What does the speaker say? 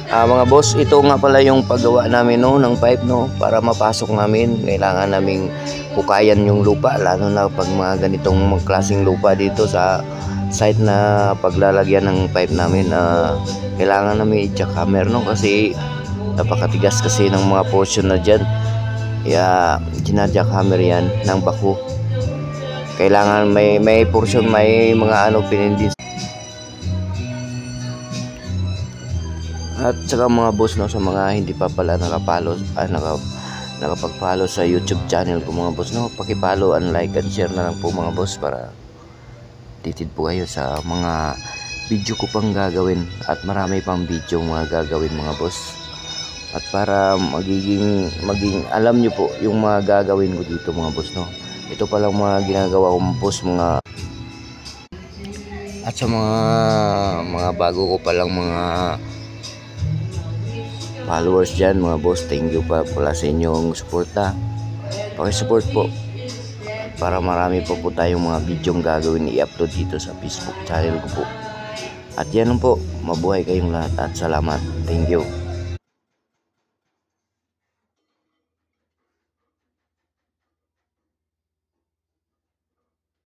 Mga boss, ito nga pala yung paggawa namin no, ng pipe no, para mapasok namin. Kailangan naming hukayan yung lupa, lalo na pag mga ganitong klaseng lupa dito sa site na paglalagyan ng pipe namin. Kailangan namin i-jackhammer no, kasi napakatigas kasi ng mga portion na dyan. Kaya gina-jackhammer yan ng bako. Kailangan may portion, may mga pinindis. At saka mga boss no, sa mga hindi pa pala nakapag-follow sa YouTube channel ko mga boss no, paki-follow and like and share na lang po mga boss para updated po kayo sa mga video ko pang gagawin, at marami pang video mga gagawin mga boss. At para maging alam nyo po yung mga gagawin ko dito mga boss no. Ito pa lang mga ginagawa ko boss, mga at sa mga bago ko pa lang mga followers dyan mga boss, thank you pa pala sa inyong suporta. Paki-support po para marami pa po tayong mga videong gagawin i-upload dito sa Facebook channel ko po. At yan po, mabuhay kayong lahat at salamat. Thank you.